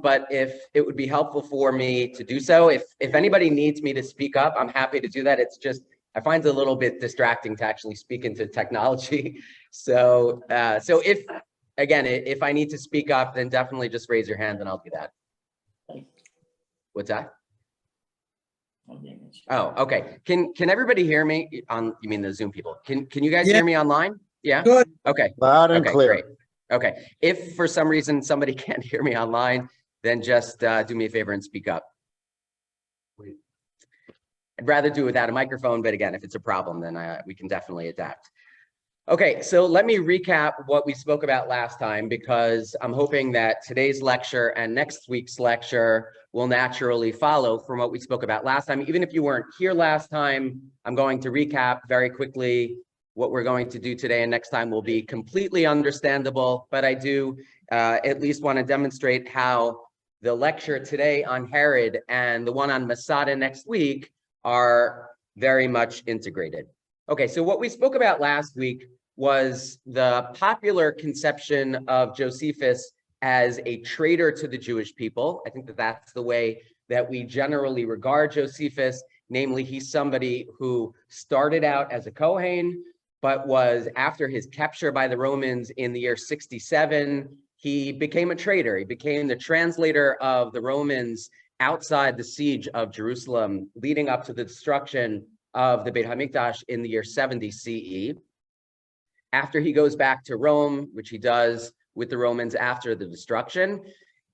but if it would be helpful for me to do so, if anybody needs me to speak up, I'm happy to do that. It's just, I find it a little bit distracting to actually speak into technology. So, if, again, if I need to speak up, then definitely just raise your hand and I'll do that. What's that? Oh, okay. Can everybody hear me on, you mean the Zoom people? Can you guys hear me online? Yeah? Good. Okay. Loud and clear. Great. Okay. If for some reason somebody can't hear me online, then just do me a favor and speak up. I'd rather do it without a microphone, but again, if it's a problem, then we can definitely adapt. Okay, so let me recap what we spoke about last time, because I'm hoping that today's lecture and next week's lecture will naturally follow from what we spoke about last time. Even if you weren't here last time, I'm going to recap very quickly what we're going to do today, and next time will be completely understandable, but I do at least want to demonstrate how the lecture today on Herod and the one on Masada next week are very much integrated. Okay, so what we spoke about last week was the popular conception of Josephus as a traitor to the Jewish people. I think that that's the way that we generally regard Josephus, namely he's somebody who started out as a Kohen, but was, after his capture by the Romans in the year 67, he became a traitor. He became the translator of the Romans outside the siege of Jerusalem, leading up to the destruction of the Beit HaMikdash in the year 70 CE. After he goes back to Rome, which he does with the Romans after the destruction,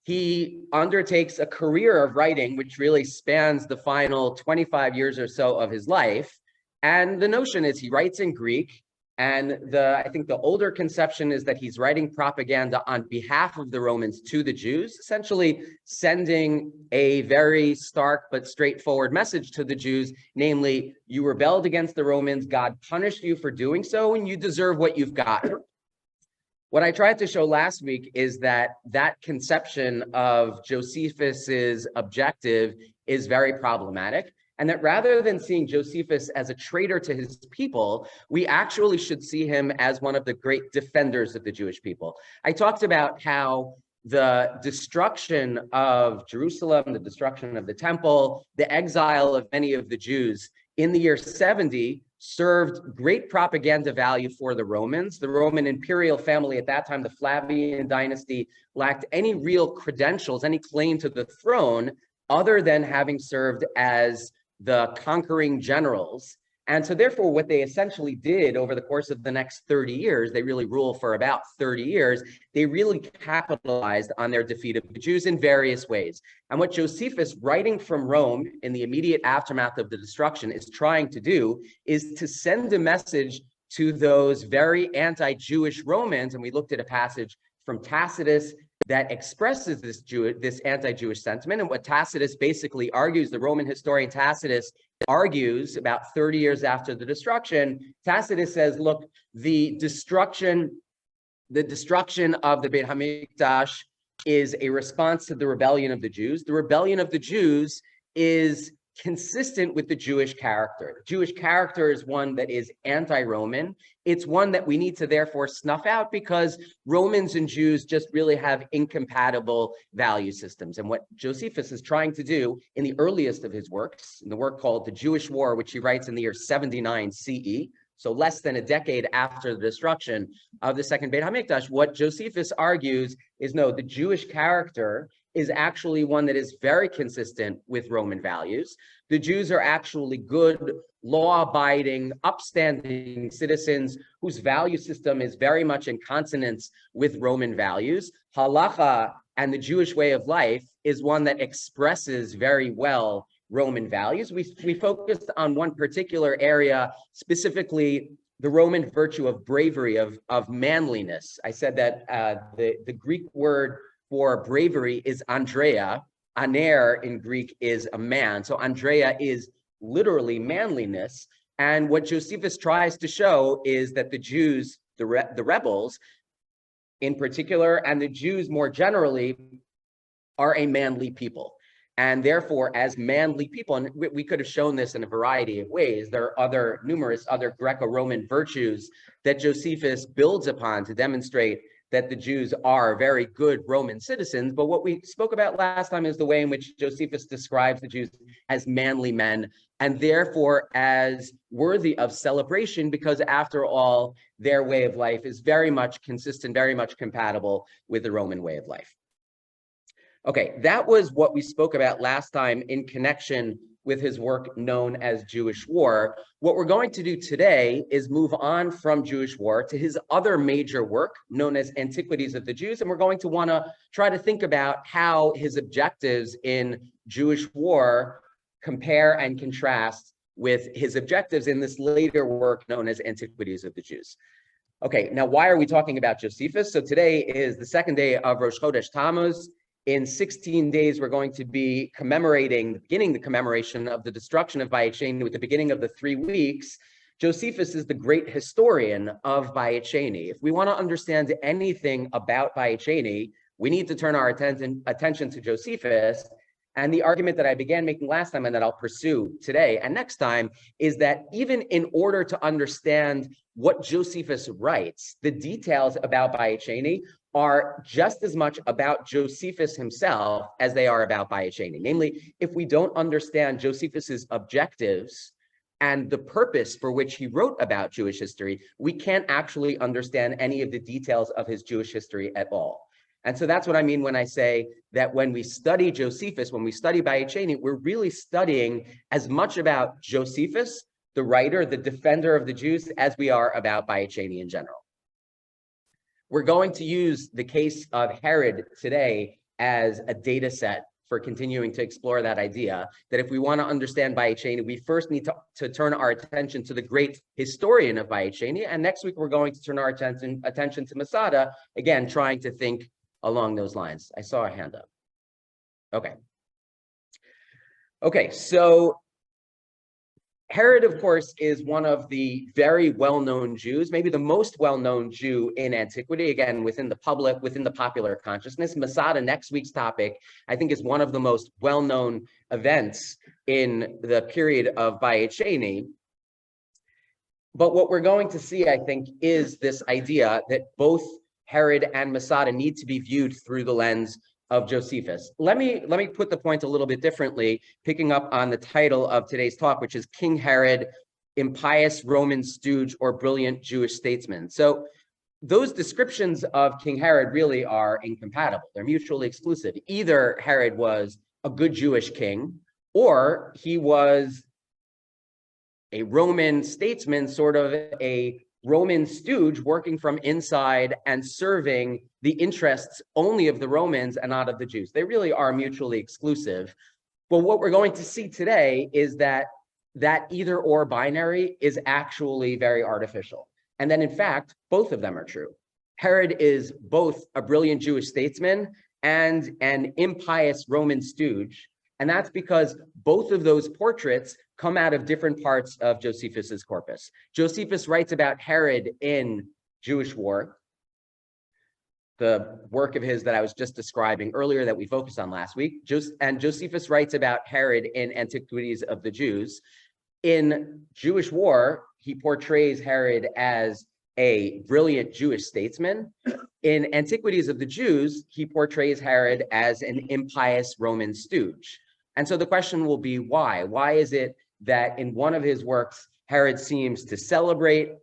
he undertakes a career of writing, which really spans the final 25 years or so of his life. And the notion is he writes in Greek, and I think the older conception is that he's writing propaganda on behalf of the Romans to the Jews, essentially sending a very stark but straightforward message to the Jews, namely, you rebelled against the Romans, God punished you for doing so, and you deserve what you've got. What I tried to show last week is that that conception of Josephus's objective is very problematic, and that rather than seeing Josephus as a traitor to his people, we actually should see him as one of the great defenders of the Jewish people. I talked about how the destruction of Jerusalem, the destruction of the temple, the exile of many of the Jews in the year 70 served great propaganda value for the Romans. The Roman imperial family at that time, the Flavian dynasty, lacked any real credentials, any claim to the throne, other than having served as the conquering generals. And so therefore, what they essentially did over the course of the next 30 years, they really rule for about 30 years, they really capitalized on their defeat of the Jews in various ways. And what Josephus, writing from Rome in the immediate aftermath of the destruction, is trying to do is to send a message to those very anti-Jewish Romans. And we looked at a passage from Tacitus that expresses this anti-Jewish sentiment. And what Tacitus basically argues, the Roman historian Tacitus argues about 30 years after the destruction, Tacitus says, look, the destruction of the Beit HaMikdash is a response to the rebellion of the Jews. The rebellion of the Jews is consistent with the Jewish character. The Jewish character is one that is anti-Roman. It's one that we need to therefore snuff out because Romans and Jews just really have incompatible value systems. And what Josephus is trying to do in the earliest of his works, in the work called The Jewish War, which he writes in the year 79 CE, so less than a decade after the destruction of the second Beit HaMikdash, what Josephus argues is, no, the Jewish character is actually one that is very consistent with Roman values. The Jews are actually good, law-abiding, upstanding citizens whose value system is very much in consonance with Roman values. Halacha and the Jewish way of life is one that expresses very well Roman values. We focused on one particular area, specifically the Roman virtue of bravery, of manliness. I said that the Greek word for bravery is Andrea. Aner in Greek is a man. So Andrea is literally manliness. And what Josephus tries to show is that the Jews, the rebels in particular, and the Jews more generally, are a manly people. And therefore, as manly people, and we could have shown this in a variety of ways, there are numerous other Greco-Roman virtues that Josephus builds upon to demonstrate that the Jews are very good Roman citizens, but what we spoke about last time is the way in which Josephus describes the Jews as manly men, and therefore as worthy of celebration, because after all, their way of life is very much consistent, very much compatible with the Roman way of life. Okay, that was what we spoke about last time in connection with his work known as Jewish War. What we're going to do today is move on from Jewish War to his other major work known as Antiquities of the Jews. And we're going to want to try to think about how his objectives in Jewish War compare and contrast with his objectives in this later work known as Antiquities of the Jews. Okay, now why are we talking about Josephus? So today is the second day of Rosh Chodesh Tammuz. In 16 days, we're going to be beginning the commemoration of the destruction of Bayit Sheni with the beginning of the 3 weeks. Josephus is the great historian of Bayit Sheni. If we want to understand anything about Bayit Sheni, we need to turn our attention to Josephus. And the argument that I began making last time and that I'll pursue today and next time is that even in order to understand what Josephus writes, the details about Bayit Sheni are just as much about Josephus himself as they are about Bayit Sheni. Namely, if we don't understand Josephus's objectives and the purpose for which he wrote about Jewish history, we can't actually understand any of the details of his Jewish history at all. And so that's what I mean when I say that when we study Josephus, when we study Bayit Sheni, we're really studying as much about Josephus, the writer, the defender of the Jews, as we are about Bayit Sheni in general. We're going to use the case of Herod today as a data set for continuing to explore that idea, that if we want to understand Bayit Sheni, we first need to turn our attention to the great historian of Bayit Sheni, and next week we're going to turn our attention to Masada, again, trying to think along those lines. I saw a hand up. Okay, so Herod, of course, is one of the very well-known Jews, maybe the most well-known Jew in antiquity, again, within the public, within the popular consciousness. Masada, next week's topic, I think is one of the most well-known events in the period of Bayit Sheni. But what we're going to see, I think, is this idea that both Herod and Masada need to be viewed through the lens of Josephus. Let me put the point a little bit differently, picking up on the title of today's talk, which is King Herod, Impious Roman Stooge or Brilliant Jewish Statesman. So those descriptions of King Herod really are incompatible. They're mutually exclusive. Either Herod was a good Jewish king, or he was a Roman statesman, sort of a Roman stooge working from inside and serving the interests only of the Romans and not of the Jews. They really are mutually exclusive. But what we're going to see today is that either or binary is actually very artificial. And then in fact, both of them are true. Herod is both a brilliant Jewish statesman and an impious Roman stooge. And that's because both of those portraits come out of different parts of Josephus's corpus. Josephus writes about Herod in Jewish War, the work of his that I was just describing earlier that we focused on last week. And Josephus writes about Herod in Antiquities of the Jews. In Jewish War, he portrays Herod as a brilliant Jewish statesman. In Antiquities of the Jews, he portrays Herod as an impious Roman stooge. And so the question will be why? Why is it that in one of his works, Josephus seems to celebrate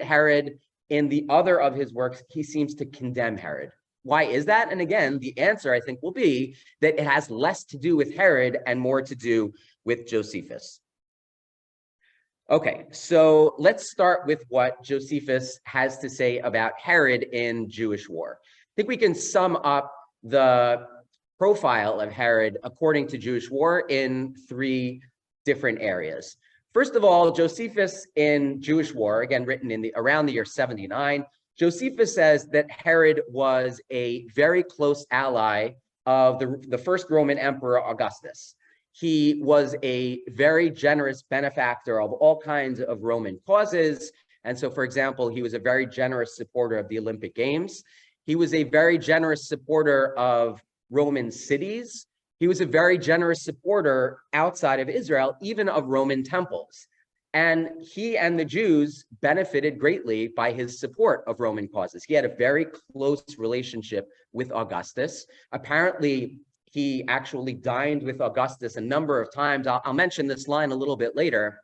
Herod. In the other of his works, he seems to condemn Herod. Why is that? And again, the answer, I think, will be that it has less to do with Herod and more to do with Josephus. Okay, so let's start with what Josephus has to say about Herod in Jewish War. I think we can sum up the profile of Herod according to Jewish War in 3 different areas. First of all, Josephus in Jewish War, again written around the year 79, Josephus says that Herod was a very close ally of the first Roman emperor Augustus. He was a very generous benefactor of all kinds of Roman causes. And so, for example, he was a very generous supporter of the Olympic Games. He was a very generous supporter of Roman cities. He was a very generous supporter outside of Israel, even of Roman temples. And he and the Jews benefited greatly by his support of Roman causes. He had a very close relationship with Augustus. Apparently, he actually dined with Augustus a number of times. I'll mention this line a little bit later.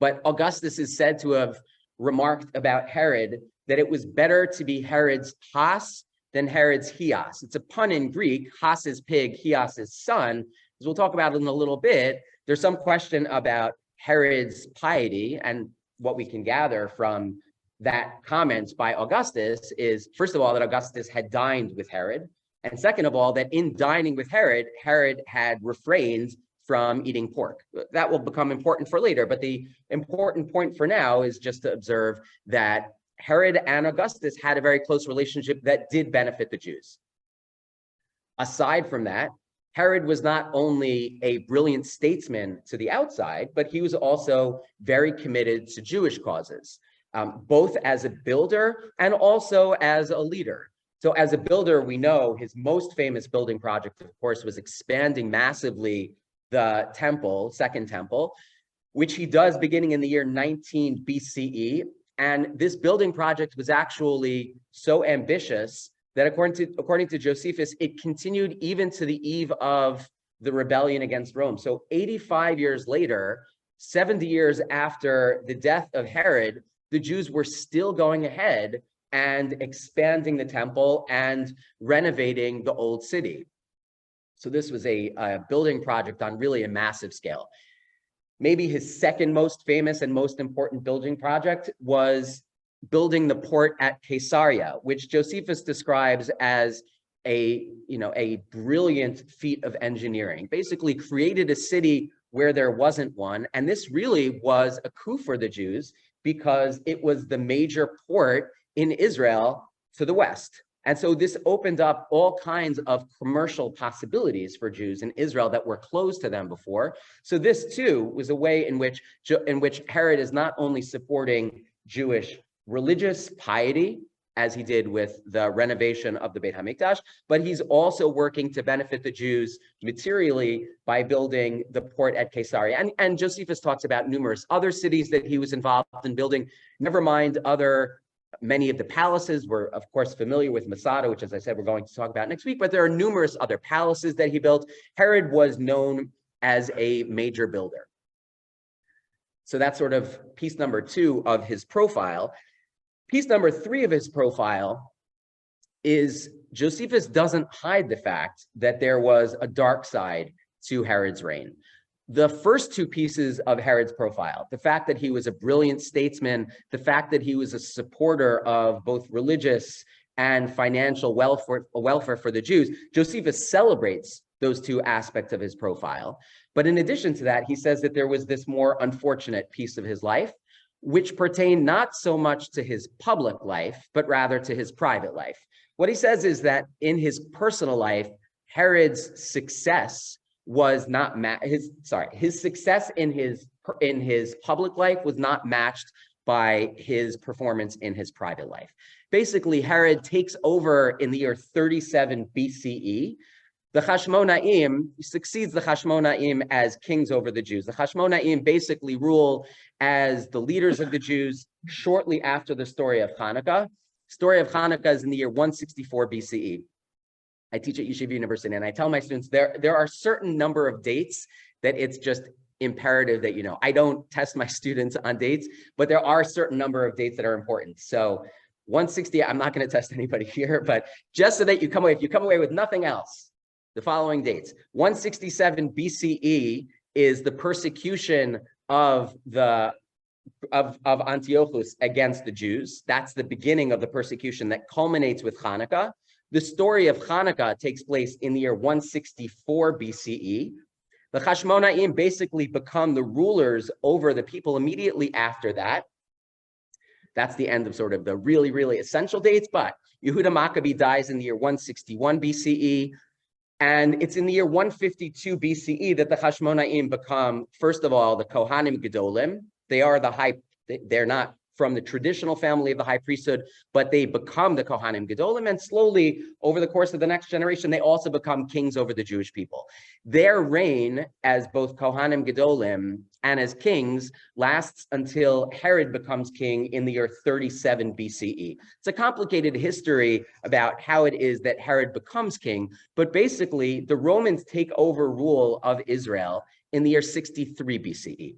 But Augustus is said to have remarked about Herod that it was better to be Herod's Has than Herod's Hias. It's a pun in Greek. Has is pig, Hias is son. As we'll talk about in a little bit, there's some question about Herod's piety, and what we can gather from that comment by Augustus is, first of all, that Augustus had dined with Herod, and second of all, that in dining with Herod, Herod had refrained from eating pork. That will become important for later, but the important point for now is just to observe that Herod and Augustus had a very close relationship that did benefit the Jews. Aside from that, Herod was not only a brilliant statesman to the outside, but he was also very committed to Jewish causes, both as a builder and also as a leader. So as a builder, we know his most famous building project, of course, was expanding massively the temple, Second Temple, which he does beginning in the year 19 BCE. And this building project was actually so ambitious that according to Josephus, it continued even to the eve of the rebellion against Rome. So 85 years later, 70 years after the death of Herod, the Jews were still going ahead and expanding the temple and renovating the old city. So this was a building project on really a massive scale. Maybe his second most famous and most important building project was building the port at Caesarea, which Josephus describes as a brilliant feat of engineering. Basically created a city where there wasn't one. And this really was a coup for the Jews because it was the major port in Israel to the west. And so this opened up all kinds of commercial possibilities for Jews in Israel that were closed to them before. So this too was a way in which Herod is not only supporting Jewish religious piety, as he did with the renovation of the Beit HaMikdash, but he's also working to benefit the Jews materially by building the port at Caesarea. And Josephus talks about numerous other cities that he was involved in building, never mind many of the palaces. We're, of course, familiar with Masada, which, as I said, we're going to talk about next week, but there are numerous other palaces that he built. Herod was known as a major builder. So that's sort of piece number 2 of his profile. Piece number 3 of his profile is Josephus doesn't hide the fact that there was a dark side to Herod's reign. The first 2 pieces of Herod's profile, the fact that he was a brilliant statesman, the fact that he was a supporter of both religious and financial welfare for the Jews, Josephus celebrates those 2 aspects of his profile. But in addition to that, he says that there was this more unfortunate piece of his life, which pertained not so much to his public life, but rather to his private life. What he says is that in his personal life, Herod's success was not his success in his public life was not matched by his performance in his private life. Basically, Herod takes over in the year 37 BCE. The Hashmonaim succeeds the Hashmonaim as kings over the Jews. The Hashmonaim basically rule as the leaders of the Jews shortly after the story of Hanukkah. Story of Hanukkah is in the year 164 BCE. I teach at Yeshiva University, and I tell my students there are certain number of dates that it's just imperative that you know. I don't test my students on dates, but there are a certain number of dates that are important. So 160, I'm not going to test anybody here, but just so that you come away, if you come away with nothing else, the following dates: 167 BCE is the persecution of Antiochus against the Jews. That's the beginning of the persecution that culminates with Hanukkah. The story of Hanukkah takes place in the year 164 BCE. The Hashmonaim basically become the rulers over the people immediately after that. That's the end of sort of the really, really essential dates. But Yehuda Maccabee dies in the year 161 BCE. And it's in the year 152 BCE that the Hashmonaim become, first of all, the Kohanim Gedolim. They are they're not from the traditional family of the high priesthood, but they become the Kohanim Gedolim, and slowly over the course of the next generation, they also become kings over the Jewish people. Their reign as both Kohanim Gedolim and as kings lasts until Herod becomes king in the year 37 BCE. It's a complicated history about how it is that Herod becomes king, but basically the Romans take over rule of Israel in the year 63 BCE.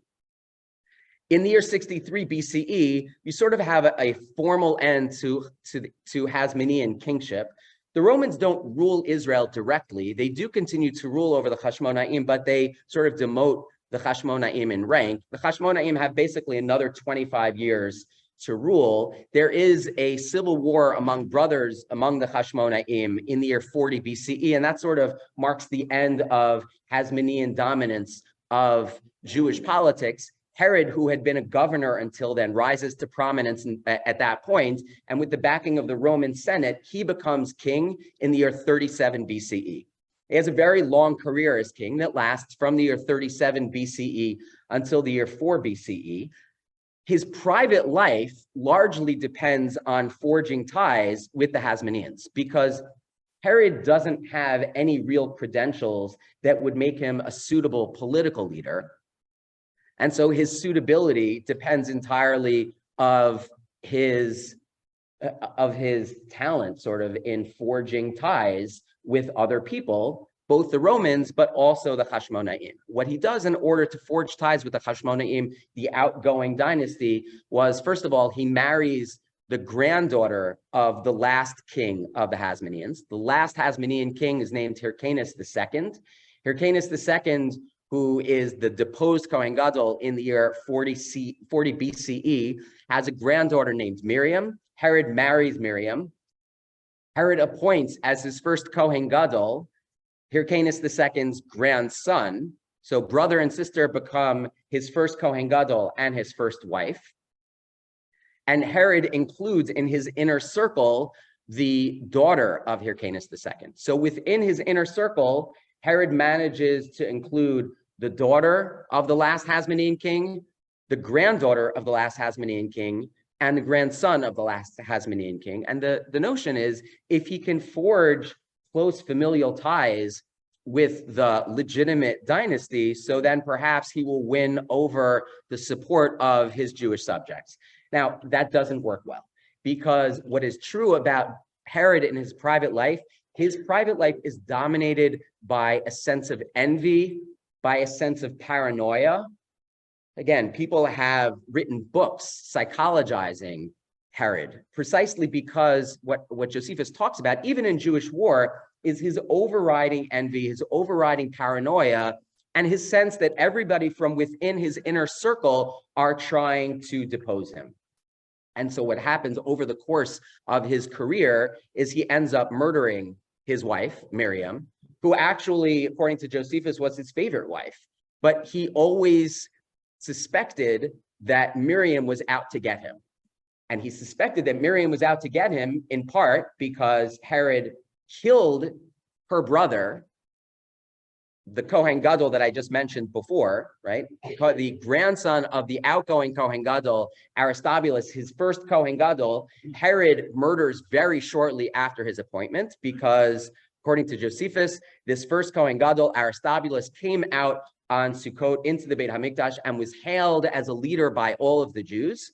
In the year 63 BCE, you sort of have a formal end to Hasmonean kingship. The Romans don't rule Israel directly. They do continue to rule over the Hashmonaim, but they sort of demote the Hashmonaim in rank. The Hashmonaim have basically another 25 years to rule. There is a civil war among brothers among the Hashmonaim in the year 40 BCE, and that sort of marks the end of Hasmonean dominance of Jewish politics. Herod, who had been a governor until then, rises to prominence at that point, and with the backing of the Roman Senate, he becomes king in the year 37 BCE. He has a very long career as king that lasts from the year 37 BCE until the year 4 BCE. His private life largely depends on forging ties with the Hasmoneans, because Herod doesn't have any real credentials that would make him a suitable political leader. And so his suitability depends entirely of his talent sort of in forging ties with other people, both the Romans, but also the Hashmonaim. What he does in order to forge ties with the Hashmonaim, the outgoing dynasty, was, first of all, he marries the granddaughter of the last king of the Hasmoneans. The last Hasmonean king is named Hyrcanus II. Hyrcanus II, who is the deposed Kohen Gadol in the year 40 BCE, has a granddaughter named Miriam. Herod marries Miriam. Herod appoints as his first Kohen Gadol Hyrcanus II's grandson. So brother and sister become his first Kohen Gadol and his first wife. And Herod includes in his inner circle the daughter of Hyrcanus II. So within his inner circle, Herod manages to include the daughter of the last Hasmonean king, the granddaughter of the last Hasmonean king, and the grandson of the last Hasmonean king. And the notion is, if he can forge close familial ties with the legitimate dynasty, so then perhaps he will win over the support of his Jewish subjects. Now, that doesn't work well, because what is true about Herod in his private life is dominated by a sense of envy, by a sense of paranoia. Again, people have written books psychologizing Herod, precisely because what Josephus talks about, even in Jewish war, is his overriding envy, his overriding paranoia, and his sense that everybody from within his inner circle are trying to depose him. And so what happens over the course of his career is he ends up murdering his wife, Miriam, who actually, according to Josephus, was his favorite wife. But he always suspected that Miriam was out to get him. And he suspected that Miriam was out to get him in part because Herod killed her brother, the Kohen Gadol that I just mentioned before, right? The grandson of the outgoing Kohen Gadol, Aristobulus, his first Kohen Gadol, Herod murders very shortly after his appointment because, according to Josephus, this first Kohen Gadol, Aristobulus, came out on Sukkot into the Beit HaMikdash and was hailed as a leader by all of the Jews.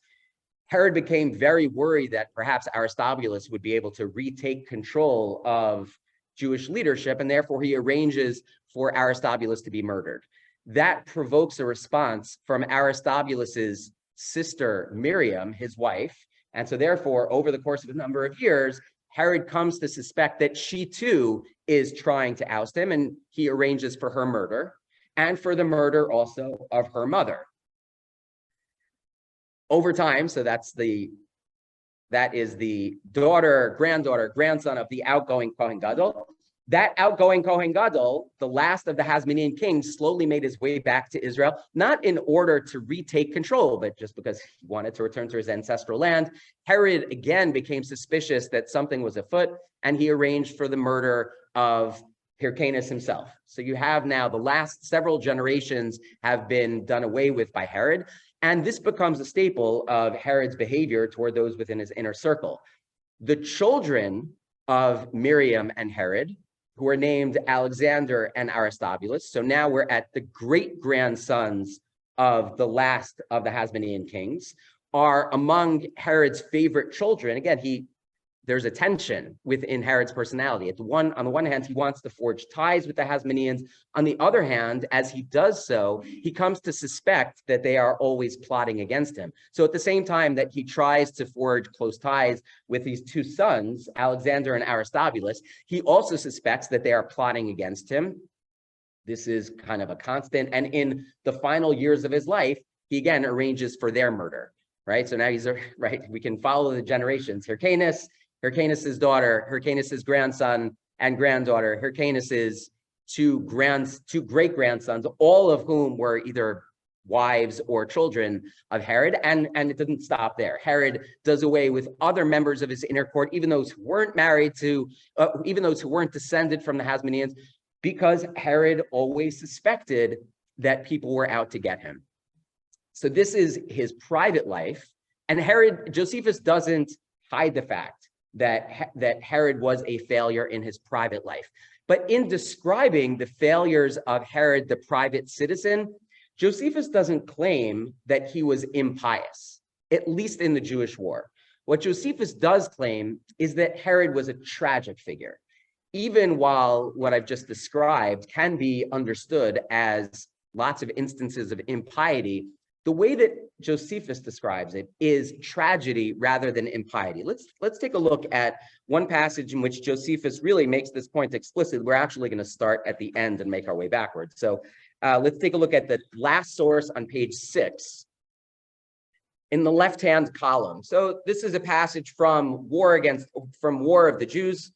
Herod became very worried that perhaps Aristobulus would be able to retake control of Jewish leadership, and therefore he arranges for Aristobulus to be murdered. That provokes a response from Aristobulus's sister, Miriam, his wife, and so therefore, over the course of a number of years, Herod comes to suspect that she too is trying to oust him, and he arranges for her murder and for the murder also of her mother. Over time, so that is the daughter, granddaughter, grandson of the outgoing Kohen Gadol. That outgoing Kohen Gadol, the last of the Hasmonean kings, slowly made his way back to Israel, not in order to retake control, but just because he wanted to return to his ancestral land. Herod again became suspicious that something was afoot, and he arranged for the murder of Hyrcanus himself. So you have now the last several generations have been done away with by Herod. And this becomes a staple of Herod's behavior toward those within his inner circle. The children of Miriam and Herod, who are named Alexander and Aristobulus. So now we're at the great-grandsons of the last of the Hasmonean kings, are among Herod's favorite children. Again, there's a tension within Herod's personality. On the one hand, he wants to forge ties with the Hasmoneans. On the other hand, as he does so, he comes to suspect that they are always plotting against him. So at the same time that he tries to forge close ties with these two sons, Alexander and Aristobulus, he also suspects that they are plotting against him. This is kind of a constant. And in the final years of his life, he again arranges for their murder, right? So now we can follow the generations. Hyrcanus's daughter, Hyrcanus's grandson and granddaughter, Hyrcanus's two great-grandsons, all of whom were either wives or children of Herod, and it didn't stop there. Herod does away with other members of his inner court, even those who weren't even those who weren't descended from the Hasmoneans, because Herod always suspected that people were out to get him. So this is his private life, and Josephus doesn't hide the fact that Herod was a failure in his private life. But in describing the failures of Herod, the private citizen, Josephus doesn't claim that he was impious, at least in the Jewish War. What Josephus does claim is that Herod was a tragic figure, even while what I've just described can be understood as lots of instances of impiety. The way that Josephus describes it is tragedy rather than impiety. Let's take a look at one passage in which Josephus really makes this point explicit. We're actually going to start at the end and make our way backwards. So let's take a look at the last source on page 6 in the left-hand column. So this is a passage from War of the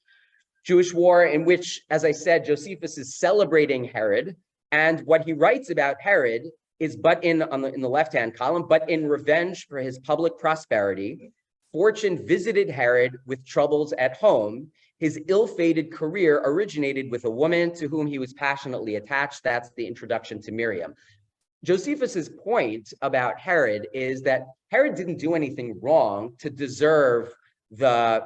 Jewish War, in which, as I said, Josephus is celebrating Herod, and what he writes about Herod is in the left-hand column, but in revenge for his public prosperity, fortune visited Herod with troubles at home. His ill-fated career originated with a woman to whom he was passionately attached. That's the introduction to Miriam. Josephus's point about Herod is that Herod didn't do anything wrong to deserve the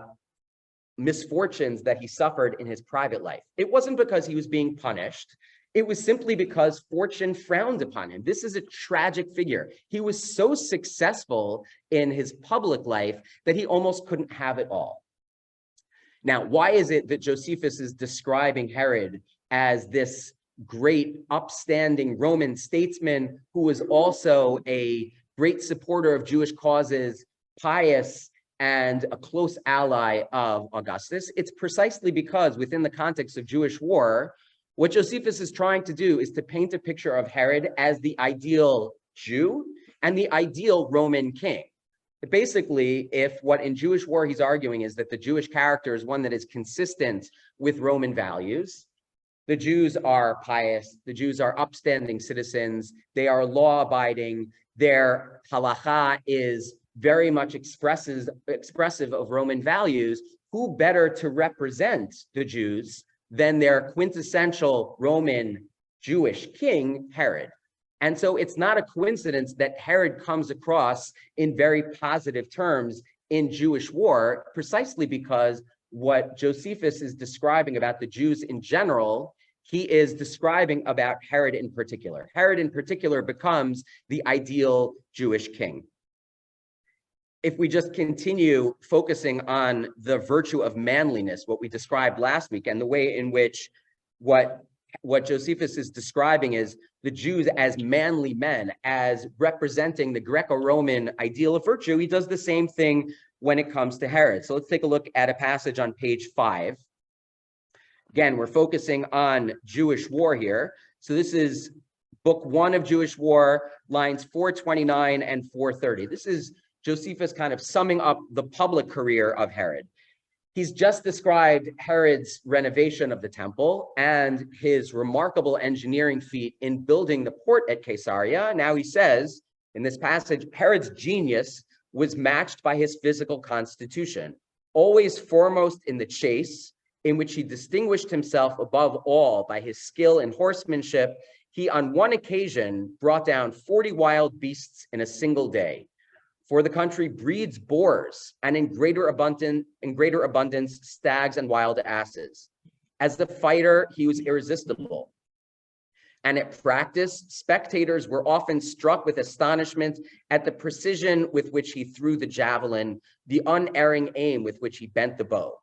misfortunes that he suffered in his private life. It wasn't because he was being punished. It was simply because fortune frowned upon him. This is a tragic figure. He was so successful in his public life that he almost couldn't have it all. Now, why is it that Josephus is describing Herod as this great, upstanding Roman statesman who was also a great supporter of Jewish causes, pious, and a close ally of Augustus? It's precisely because within the context of Jewish war, what Josephus is trying to do is to paint a picture of Herod as the ideal Jew and the ideal Roman king. Basically, if what in Jewish war he's arguing is that the Jewish character is one that is consistent with Roman values, the Jews are pious, the Jews are upstanding citizens, they are law-abiding, their halacha is very much expressive of Roman values, who better to represent the Jews than their quintessential Roman Jewish king, Herod? And so it's not a coincidence that Herod comes across in very positive terms in Jewish war, precisely because what Josephus is describing about the Jews in general, he is describing about Herod in particular. Herod in particular becomes the ideal Jewish king. If we just continue focusing on the virtue of manliness, what we described last week, and the way in which what Josephus is describing is the Jews as manly men, as representing the Greco-Roman ideal of virtue, he does the same thing when it comes to Herod. So let's take a look at a passage on page 5. Again, we're focusing on Jewish war here. So this is book 1 of Jewish War, lines 429 and 430. This is Josephus kind of summing up the public career of Herod. He's just described Herod's renovation of the temple and his remarkable engineering feat in building the port at Caesarea. Now he says in this passage, Herod's genius was matched by his physical constitution. Always foremost in the chase, in which he distinguished himself above all by his skill in horsemanship, he on one occasion brought down 40 wild beasts in a single day. For the country breeds boars, and in greater abundance stags and wild asses. As the fighter, he was irresistible. And at practice, spectators were often struck with astonishment at the precision with which he threw the javelin, the unerring aim with which he bent the bow.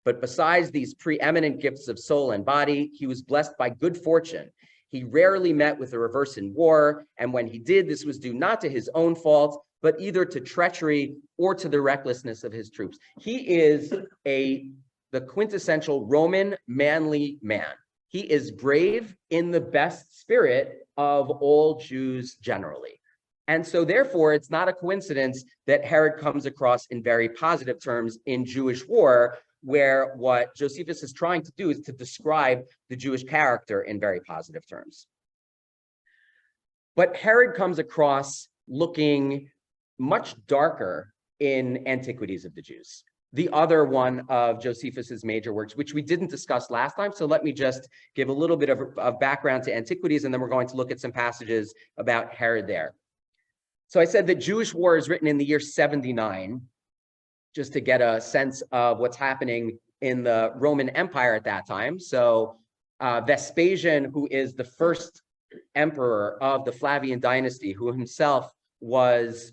But besides these preeminent gifts of soul and body, he was blessed by good fortune. He rarely met with a reverse in war, and when he did, this was due not to his own fault, but either to treachery or to the recklessness of his troops. He is the quintessential Roman manly man. He is brave in the best spirit of all Jews generally. And so therefore, it's not a coincidence that Herod comes across in very positive terms in Jewish war, where what Josephus is trying to do is to describe the Jewish character in very positive terms. But Herod comes across looking much darker in Antiquities of the Jews, the other one of Josephus's major works, which we didn't discuss last time. So let me just give a little bit of background to Antiquities, and then we're going to look at some passages about Herod there. So I said that Jewish war is written in the year 79, just to get a sense of what's happening in the Roman Empire at that time. So Vespasian, who is the first emperor of the Flavian dynasty, who himself was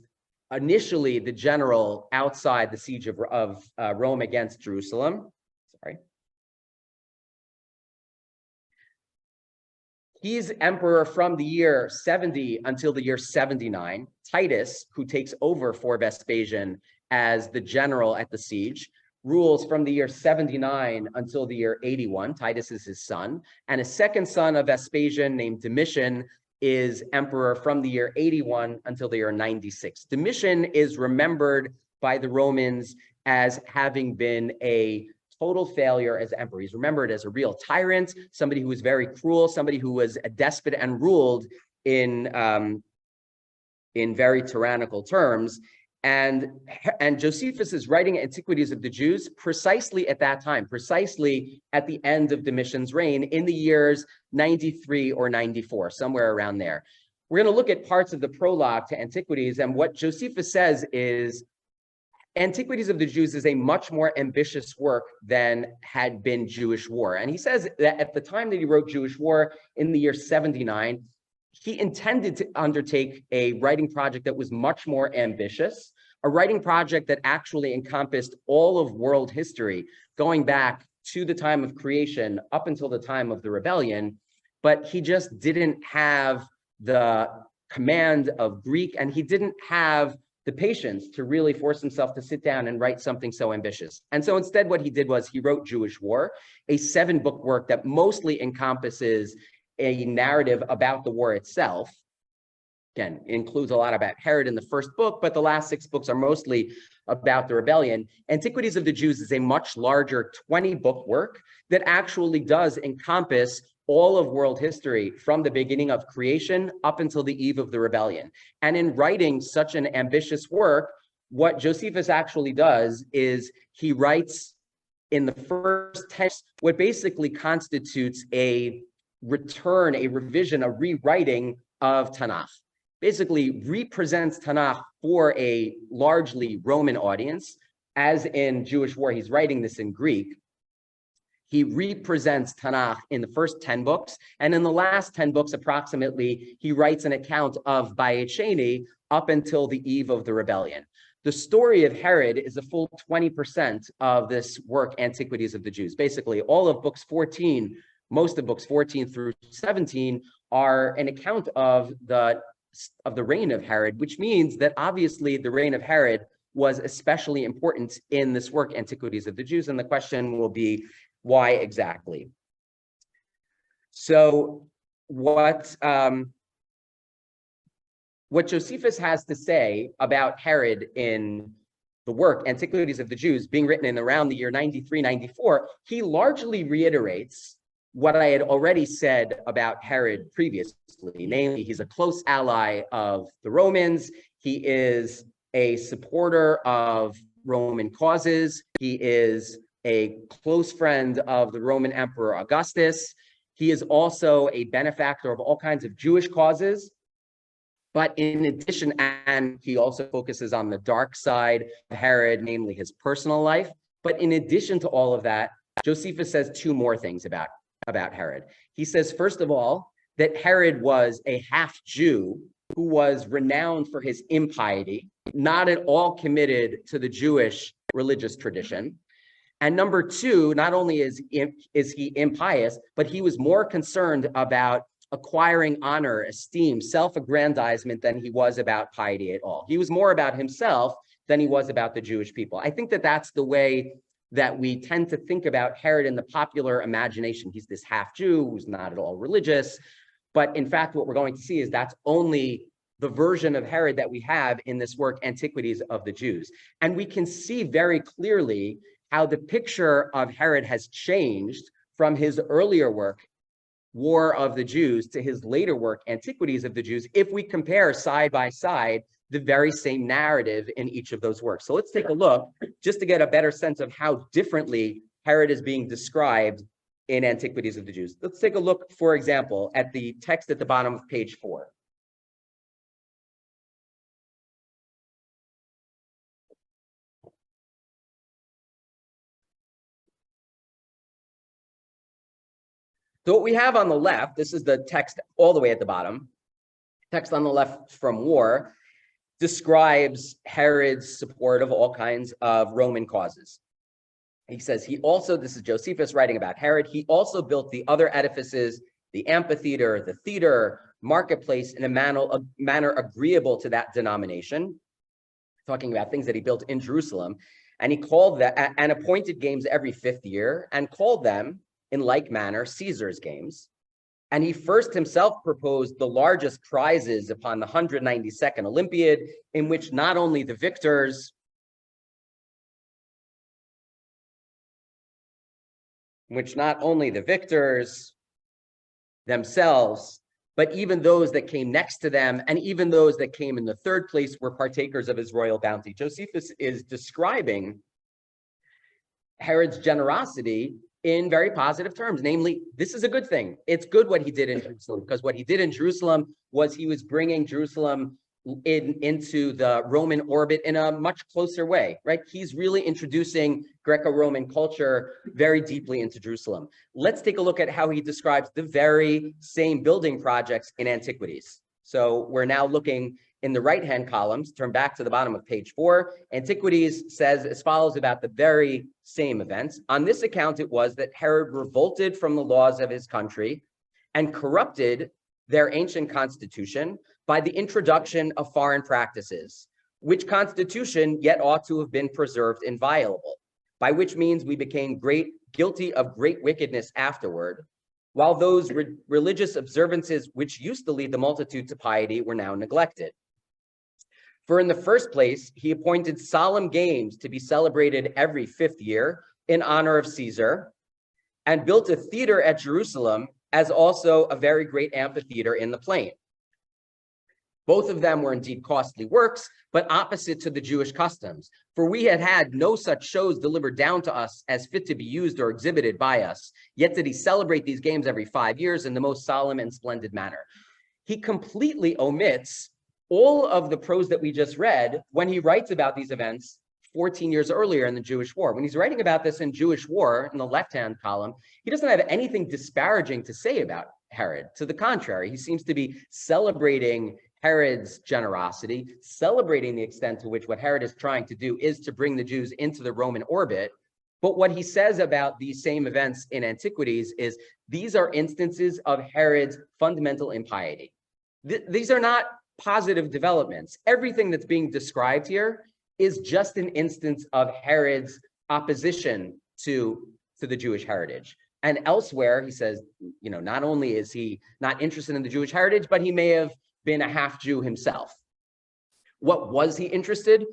initially the general outside the siege of Rome against Jerusalem. Sorry. He's emperor from the year 70 until the year 79. Titus, who takes over for Vespasian as the general at the siege, rules from the year 79 until the year 81. Titus is his son. And a second son of Vespasian named Domitian is emperor from the year 81 until the year 96. Domitian is remembered by the Romans as having been a total failure as emperor. He's remembered as a real tyrant, somebody who was very cruel, somebody who was a despot and ruled in very tyrannical terms. And Josephus is writing Antiquities of the Jews precisely at that time, precisely at the end of Domitian's reign in the years 93 or 94, somewhere around there. We're going to look at parts of the prologue to Antiquities, and what Josephus says is Antiquities of the Jews is a much more ambitious work than had been Jewish War. And he says that at the time that he wrote Jewish War in the year 79, he intended to undertake a writing project that was much more ambitious, a writing project that actually encompassed all of world history, going back to the time of creation up until the time of the rebellion. But he just didn't have the command of Greek, and he didn't have the patience to really force himself to sit down and write something so ambitious. And so instead what he did was he wrote Jewish War, a 7-book work that mostly encompasses a narrative about the war itself. Again, it includes a lot about Herod in the first book, but the last 6 books are mostly about the rebellion. Antiquities of the Jews is a much larger 20-book work that actually does encompass all of world history from the beginning of creation up until the eve of the rebellion. And in writing such an ambitious work, what Josephus actually does is he writes in the first text what basically constitutes a return, a revision, a rewriting of Tanakh. Basically represents Tanakh for a largely Roman audience. As in Jewish War, he's writing this in Greek. He represents Tanakh in the first 10 books, and in the last 10 books, approximately, he writes an account of Bayit Sheni up until the eve of the rebellion. The story of Herod is a full 20% of this work, Antiquities of the Jews. Basically, all of books 14, most of books 14 through 17 are an account of the reign of Herod, which means that obviously the reign of Herod was especially important in this work, Antiquities of the Jews, and the question will be, why exactly? So what Josephus has to say about Herod in the work, Antiquities of the Jews, being written in around the year 93, 94, he largely reiterates what I had already said about Herod previously. Namely, he's a close ally of the Romans. He is a supporter of Roman causes. He is a close friend of the Roman Emperor Augustus. He is also a benefactor of all kinds of Jewish causes. But in addition, and he also focuses on the dark side of Herod, namely his personal life. But in addition to all of that, Josephus says two more things about Herod. He says, first of all, that Herod was a half-Jew who was renowned for his impiety, not at all committed to the Jewish religious tradition. And number two, not only is he impious, but he was more concerned about acquiring honor, esteem, self-aggrandizement than he was about piety at all. He was more about himself than he was about the Jewish people. I think that that's the way that we tend to think about Herod in the popular imagination. He's this half-Jew who's not at all religious. But in fact, what we're going to see is that's only the version of Herod that we have in this work, Antiquities of the Jews. And we can see very clearly how the picture of Herod has changed from his earlier work, War of the Jews, to his later work, Antiquities of the Jews, if we compare side by side the very same narrative in each of those works. So let's take a look just to get a better sense of how differently Herod is being described in Antiquities of the Jews. Let's take a look, for example, at the text at the bottom of page 4. So what we have on the left, this is the text all the way at the bottom. Text on the left from War describes Herod's support of all kinds of Roman causes. He says he also, this is Josephus writing about Herod, he also built the other edifices, the amphitheater, the theater, marketplace in a manner agreeable to that denomination, talking about things that he built in Jerusalem. And he called that, and appointed games every 5th year, and called them, in like manner, Caesar's games. And he first himself proposed the largest prizes upon the 192nd Olympiad, in which not only the victors themselves, but even those that came next to them, and even those that came in the 3rd place, were partakers of his royal bounty. Josephus is describing Herod's generosity in very positive terms, namely, this is a good thing. It's good what he did in Jerusalem, because what he did in Jerusalem was he was bringing Jerusalem into the Roman orbit in a much closer way, right? He's really introducing Greco-Roman culture very deeply into Jerusalem. Let's take a look at how he describes the very same building projects in Antiquities. So we're now looking in the right-hand columns, turn back to the bottom of page 4. Antiquities says as follows about the very same events. On this account, it was that Herod revolted from the laws of his country and corrupted their ancient constitution by the introduction of foreign practices, which constitution yet ought to have been preserved inviolable, by which means we became guilty of great wickedness afterward, while those religious observances which used to lead the multitude to piety were now neglected. For in the first place, he appointed solemn games to be celebrated every 5th year in honor of Caesar, and built a theater at Jerusalem, as also a very great amphitheater in the plain. Both of them were indeed costly works, but opposite to the Jewish customs. For we had had no such shows delivered down to us as fit to be used or exhibited by us. Yet did he celebrate these games every 5 years in the most solemn and splendid manner. He completely omits all of the prose that we just read when he writes about these events 14 years earlier in the Jewish War. When he's writing about this in Jewish War, in the left-hand column, he doesn't have anything disparaging to say about Herod. To the contrary, he seems to be celebrating Herod's generosity, celebrating the extent to which what Herod is trying to do is to bring the Jews into the Roman orbit. But what he says about these same events in Antiquities is these are instances of Herod's fundamental impiety. These are not positive developments. Everything that's being described here is just an instance of Herod's opposition to the Jewish heritage. And elsewhere, he says, you know, not only is he not interested in the Jewish heritage, but he may have been a half-Jew himself. What was he interested?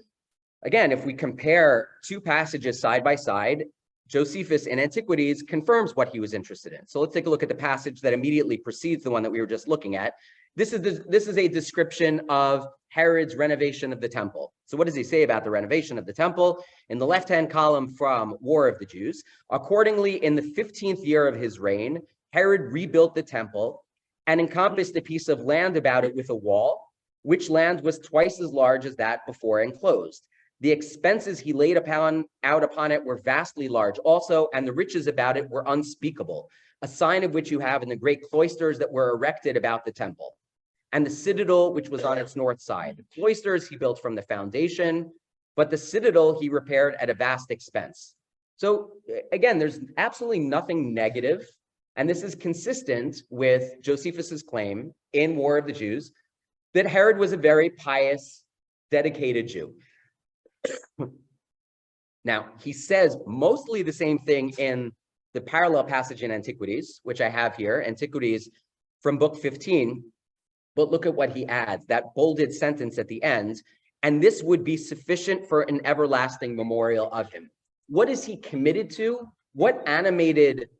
Again, if we compare two passages side by side, Josephus in Antiquities confirms what he was interested in. So let's take a look at the passage that immediately precedes the one that we were just looking at. This is a description of Herod's renovation of the temple. So what does he say about the renovation of the temple? In the left-hand column from War of the Jews, accordingly, in the 15th year of his reign, Herod rebuilt the temple and encompassed a piece of land about it with a wall, which land was twice as large as that before enclosed. The expenses he laid out upon it were vastly large also, and the riches about it were unspeakable, a sign of which you have in the great cloisters that were erected about the temple, and the citadel which was on its north side. The cloisters he built from the foundation, but the citadel he repaired at a vast expense. So again, there's absolutely nothing negative, and this is consistent with Josephus's claim in War of the Jews that Herod was a very pious, dedicated Jew. Now, he says mostly the same thing in the parallel passage in Antiquities, which I have here, Antiquities from book 15, but look at what he adds, that bolded sentence at the end, and this would be sufficient for an everlasting memorial of him. What is he committed to? What animated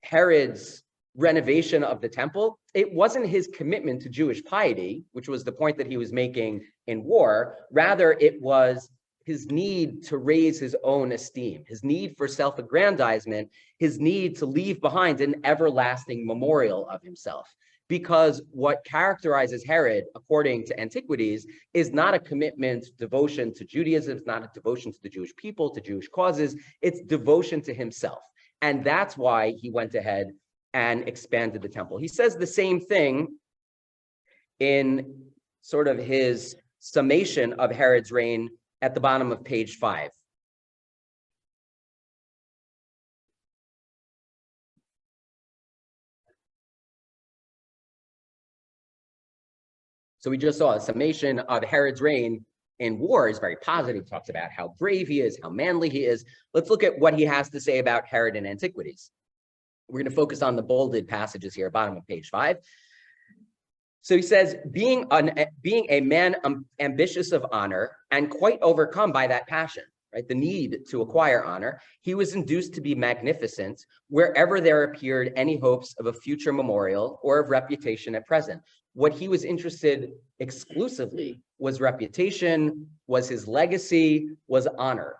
Herod's renovation of the temple? It wasn't his commitment to Jewish piety, which was the point that he was making in War. Rather, it was his need to raise his own esteem, his need for self-aggrandizement, his need to leave behind an everlasting memorial of himself. Because what characterizes Herod, according to Antiquities, is not a commitment, devotion to Judaism, it's not a devotion to the Jewish people, to Jewish causes, it's devotion to himself. And that's why he went ahead and expanded the temple. He says the same thing in sort of his summation of Herod's reign at the bottom of page 5. So we just saw a summation of Herod's reign in War is very positive, talks about how brave he is, how manly he is. Let's look at what he has to say about Herod in Antiquities. We're going to focus on the bolded passages here, bottom of page 5. So he says, being a man ambitious of honor and quite overcome by that passion, right, the need to acquire honor, he was induced to be magnificent wherever there appeared any hopes of a future memorial or of reputation at present. What he was interested exclusively was reputation, was his legacy, was honor,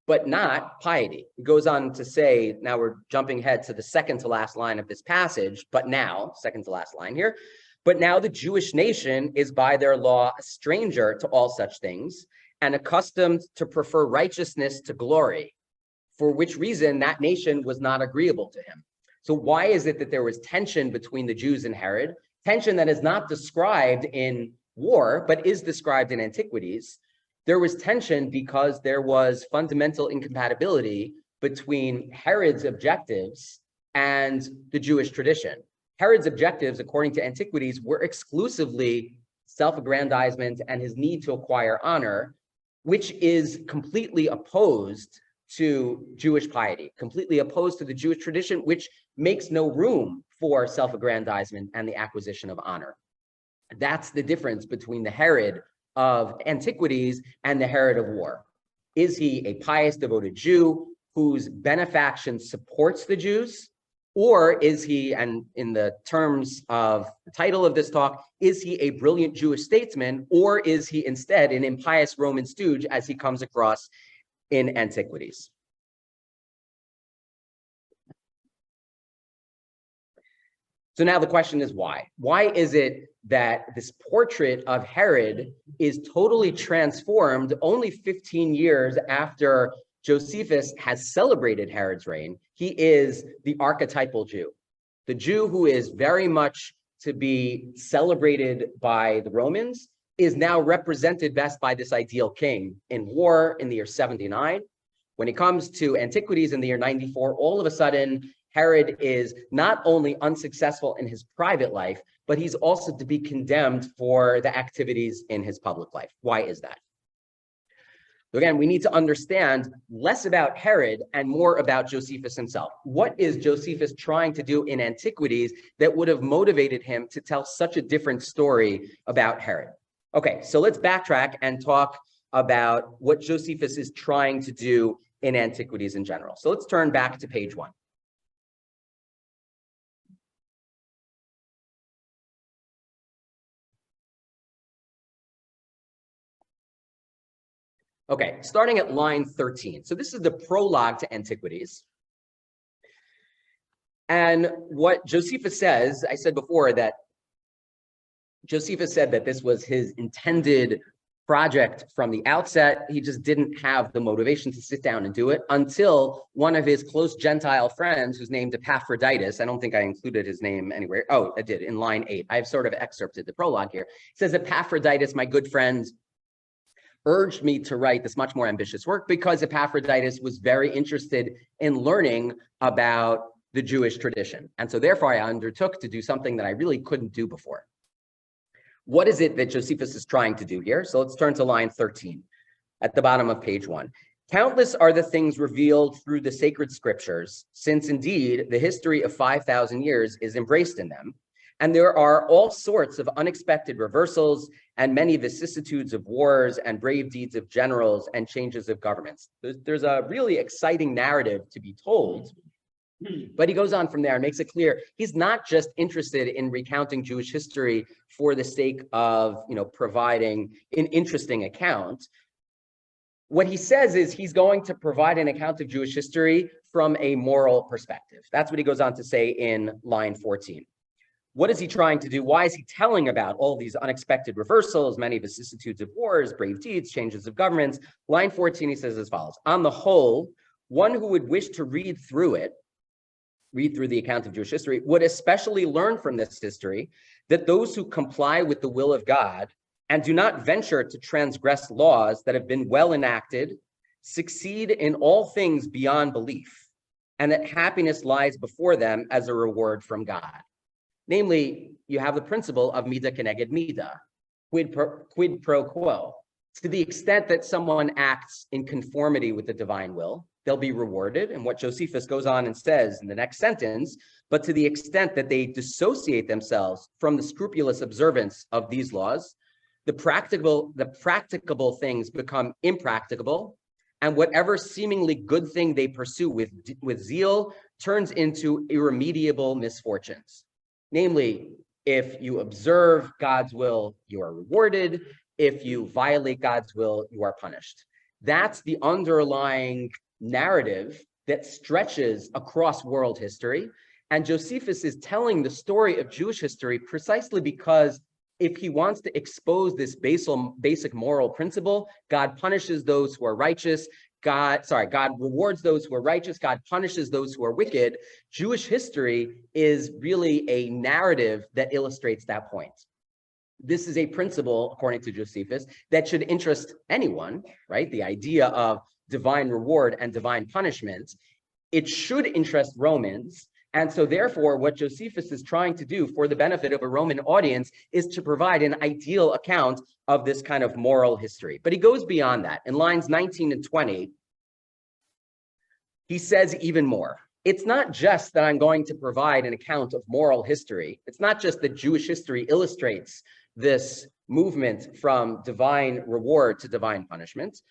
but not piety. He goes on to say, now we're jumping ahead to the second to last line of this passage, but now, second to last line here, but now the Jewish nation is by their law a stranger to all such things and accustomed to prefer righteousness to glory, for which reason that nation was not agreeable to him. So why is it that there was tension between the Jews and Herod? Tension that is not described in War, but is described in Antiquities. There was tension because there was fundamental incompatibility between Herod's objectives and the Jewish tradition. Herod's objectives, according to Antiquities, were exclusively self-aggrandizement and his need to acquire honor, which is completely opposed to Jewish piety, completely opposed to the Jewish tradition, which makes no room for self-aggrandizement and the acquisition of honor. That's the difference between the Herod of Antiquities and the Herod of War. Is he a pious, devoted Jew whose benefaction supports the Jews? Or is he, and in the terms of the title of this talk, is he a brilliant Jewish statesman, or is he instead an impious Roman stooge as he comes across in Antiquities? So now the question is why? Why is it that this portrait of Herod is totally transformed only 15 years after Josephus has celebrated Herod's reign? He is the archetypal Jew, the Jew who is very much to be celebrated by the Romans, is now represented best by this ideal king in War in the year 79. When it comes to Antiquities in the year 94, all of a sudden, Herod is not only unsuccessful in his private life, but he's also to be condemned for the activities in his public life. Why is that? So again, we need to understand less about Herod and more about Josephus himself. What is Josephus trying to do in Antiquities that would have motivated him to tell such a different story about Herod? Okay, so let's backtrack and talk about what Josephus is trying to do in antiquities in general. So let's turn back to page 1. Okay, starting at line 13. So this is the prologue to Antiquities. And what Josephus says, I said before that Josephus said that this was his intended project from the outset. He just didn't have the motivation to sit down and do it until one of his close Gentile friends, who's named Epaphroditus, I don't think I included his name anywhere. Oh, I did, in line 8. I've sort of excerpted the prologue here. It says, Epaphroditus, my good friend, urged me to write this much more ambitious work because Epaphroditus was very interested in learning about the Jewish tradition. And so therefore I undertook to do something that I really couldn't do before. What is it that Josephus is trying to do here? So let's turn to line 13 at the bottom of page 1. Countless are the things revealed through the sacred scriptures, since indeed the history of 5,000 years is embraced in them. And there are all sorts of unexpected reversals and many vicissitudes of wars and brave deeds of generals and changes of governments. There's a really exciting narrative to be told, but he goes on from there and makes it clear he's not just interested in recounting Jewish history for the sake of, providing an interesting account. What he says is he's going to provide an account of Jewish history from a moral perspective. That's what he goes on to say in line 14. What is he trying to do? Why is he telling about all these unexpected reversals, many vicissitudes of wars, brave deeds, changes of governments? Line 14, he says as follows. On the whole, one who would wish to read through the account of Jewish history, would especially learn from this history that those who comply with the will of God and do not venture to transgress laws that have been well enacted succeed in all things beyond belief, and that happiness lies before them as a reward from God. Namely, you have the principle of midah keneged midah, quid pro quo. To the extent that someone acts in conformity with the divine will, they'll be rewarded. And what Josephus goes on and says in the next sentence, but to the extent that they dissociate themselves from the scrupulous observance of these laws, the practicable things become impracticable, and whatever seemingly good thing they pursue with zeal turns into irremediable misfortunes. Namely, if you observe God's will, you are rewarded. If you violate God's will, you are punished. That's the underlying narrative that stretches across world history. And Josephus is telling the story of Jewish history precisely because if he wants to expose this basic moral principle, God punishes those who are righteous. God rewards those who are righteous. God punishes those who are wicked. Jewish history is really a narrative that illustrates that point. This is a principle, according to Josephus, that should interest anyone, right? The idea of divine reward and divine punishment. It should interest Romans. And so therefore, what Josephus is trying to do for the benefit of a Roman audience is to provide an ideal account of this kind of moral history. But he goes beyond that. In lines 19 and 20, he says even more. It's not just that I'm going to provide an account of moral history. It's not just that Jewish history illustrates this movement from divine reward to divine punishment. It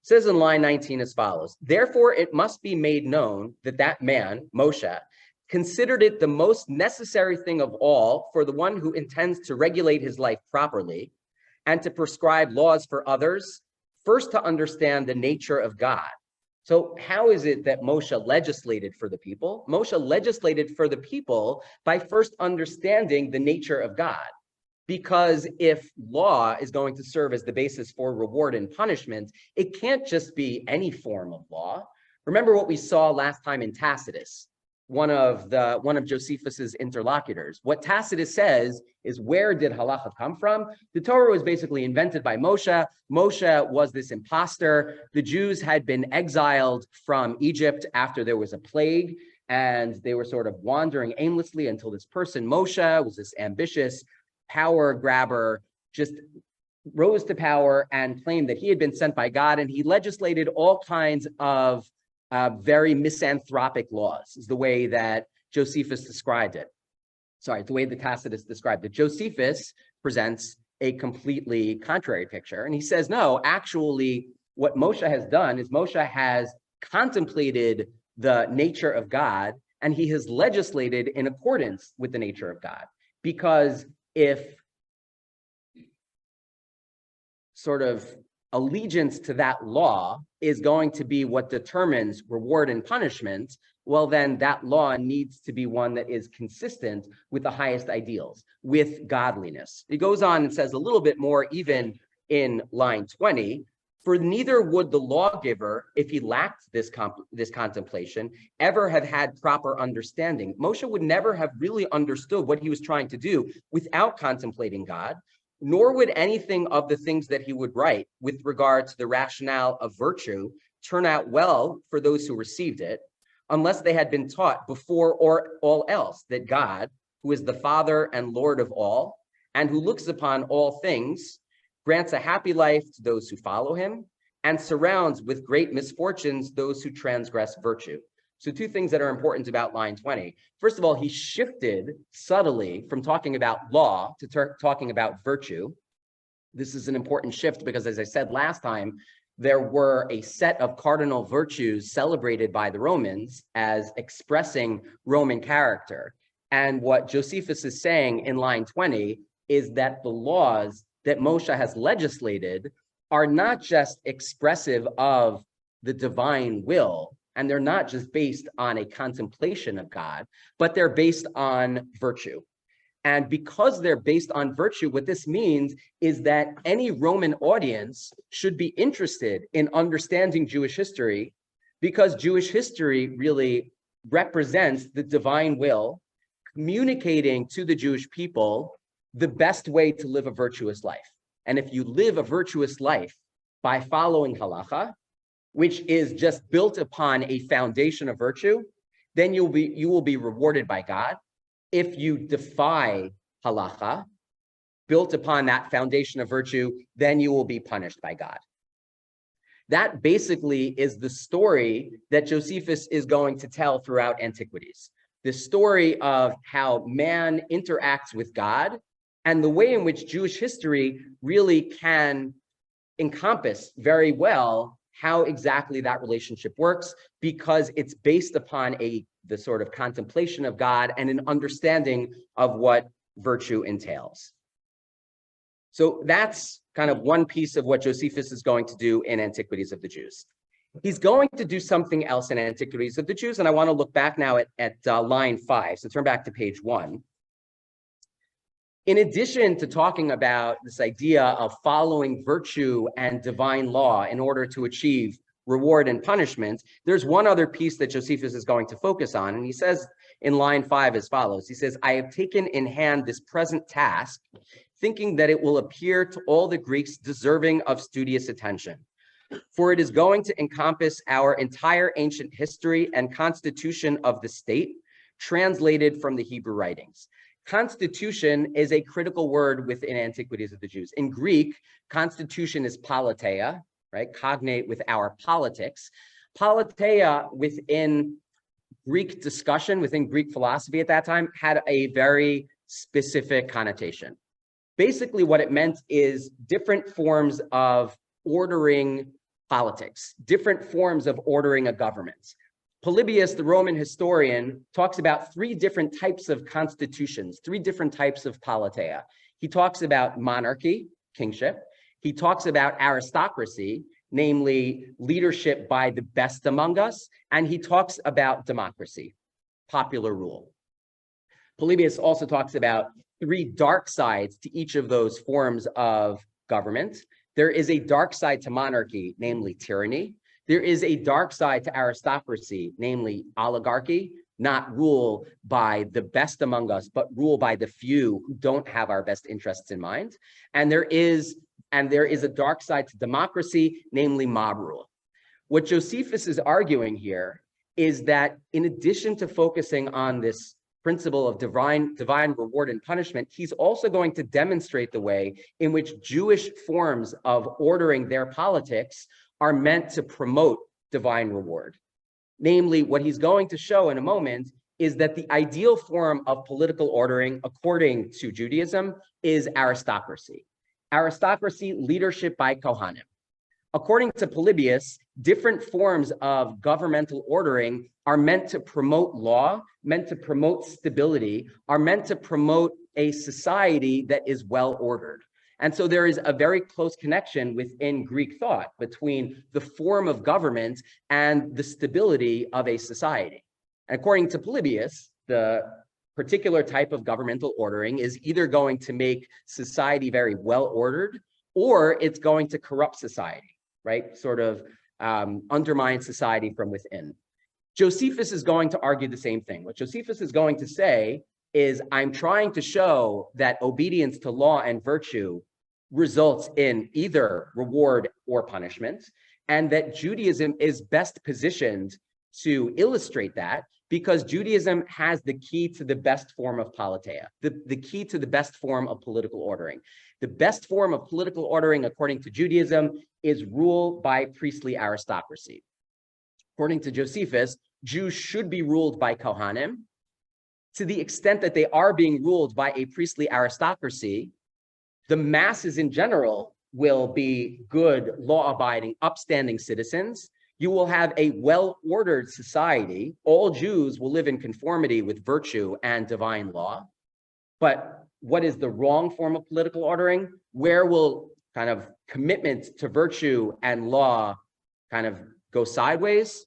says in line 19 as follows, therefore it must be made known that that man, Moshe, considered it the most necessary thing of all for the one who intends to regulate his life properly and to prescribe laws for others, first to understand the nature of God. So how is it that Moshe legislated for the people? Moshe legislated for the people by first understanding the nature of God. Because if law is going to serve as the basis for reward and punishment, it can't just be any form of law. Remember what we saw last time in Tacitus, one of Josephus's interlocutors. What Tacitus says is, where did halacha come from? The Torah was basically invented by Moshe. Moshe was this imposter. The Jews had been exiled from Egypt after there was a plague, and they were sort of wandering aimlessly until this person, Moshe, was this ambitious power grabber, just rose to power and claimed that he had been sent by God, and he legislated all kinds of very misanthropic laws, is the way that Josephus described it. Sorry, the way that Tacitus described it. Josephus presents a completely contrary picture, and he says, no, actually, what Moshe has done is Moshe has contemplated the nature of God, and he has legislated in accordance with the nature of God. Because if sort of allegiance to that law is going to be what determines reward and punishment, well, then that law needs to be one that is consistent with the highest ideals, with godliness. It goes on and says a little bit more, even in line 20, for neither would the lawgiver, if he lacked this contemplation, ever have had proper understanding. Moshe would never have really understood what he was trying to do without contemplating God, nor would anything of the things that he would write with regard to the rationale of virtue turn out well for those who received it, unless they had been taught before or all else that God, who is the Father and Lord of all, and who looks upon all things, grants a happy life to those who follow him, and surrounds with great misfortunes those who transgress virtue. So two things that are important about line 20. First of all, he shifted subtly from talking about law to talking about virtue. This is an important shift because, as I said last time, there were a set of cardinal virtues celebrated by the Romans as expressing Roman character. And what Josephus is saying in line 20 is that the laws that Moshe has legislated are not just expressive of the divine will, and they're not just based on a contemplation of God, but they're based on virtue. And because they're based on virtue, what this means is that any Roman audience should be interested in understanding Jewish history, because Jewish history really represents the divine will, communicating to the Jewish people the best way to live a virtuous life. And if you live a virtuous life by following halacha, which is just built upon a foundation of virtue, then you will be rewarded by God. If you defy halacha, built upon that foundation of virtue, then you will be punished by God. That basically is the story that Josephus is going to tell throughout Antiquities. The story of how man interacts with God and the way in which Jewish history really can encompass very well how exactly that relationship works, because it's based upon the sort of contemplation of God and an understanding of what virtue entails. So that's kind of one piece of what Josephus is going to do in Antiquities of the Jews. He's going to do something else in Antiquities of the Jews, and I want to look back now at line 5. So turn back to page 1. In addition to talking about this idea of following virtue and divine law in order to achieve reward and punishment, there's one other piece that Josephus is going to focus on. And he says in line 5 as follows. He says, I have taken in hand this present task, thinking that it will appear to all the Greeks deserving of studious attention. For it is going to encompass our entire ancient history and constitution of the state, translated from the Hebrew writings. Constitution is a critical word within Antiquities of the Jews. In Greek, constitution is politeia, right? Cognate with our politics. Politeia within Greek discussion, within Greek philosophy at that time, had a very specific connotation. Basically, what it meant is different forms of ordering politics, different forms of ordering a government. Polybius, the Roman historian, talks about 3 different types of constitutions, 3 different types of politeia. He talks about monarchy, kingship. He talks about aristocracy, namely leadership by the best among us. And he talks about democracy, popular rule. Polybius also talks about 3 dark sides to each of those forms of government. There is a dark side to monarchy, namely tyranny. There is a dark side to aristocracy, namely oligarchy, not rule by the best among us, but rule by the few who don't have our best interests in mind. And there is a dark side to democracy, namely mob rule. What Josephus is arguing here is that in addition to focusing on this principle of divine reward and punishment, he's also going to demonstrate the way in which Jewish forms of ordering their politics are meant to promote divine reward. Namely, what he's going to show in a moment is that the ideal form of political ordering, according to Judaism, is aristocracy. Aristocracy, leadership by Kohanim. According to Polybius, different forms of governmental ordering are meant to promote law, meant to promote stability, are meant to promote a society that is well ordered. And so there is a very close connection within Greek thought between the form of government and the stability of a society. And according to Polybius, the particular type of governmental ordering is either going to make society very well ordered, or it's going to corrupt society, right? Sort of undermine society from within. Josephus is going to argue the same thing. What Josephus is going to say is, I'm trying to show that obedience to law and virtue results in either reward or punishment, and that Judaism is best positioned to illustrate that because Judaism has the key to the best form of politeia, the key to the best form of political ordering. The best form of political ordering, according to Judaism, is rule by priestly aristocracy. According to Josephus, Jews should be ruled by Kohanim. To the extent that they are being ruled by a priestly aristocracy, the masses in general will be good, law-abiding, upstanding citizens. You will have a well-ordered society. All Jews will live in conformity with virtue and divine law. But what is the wrong form of political ordering? Where will kind of commitment to virtue and law kind of go sideways?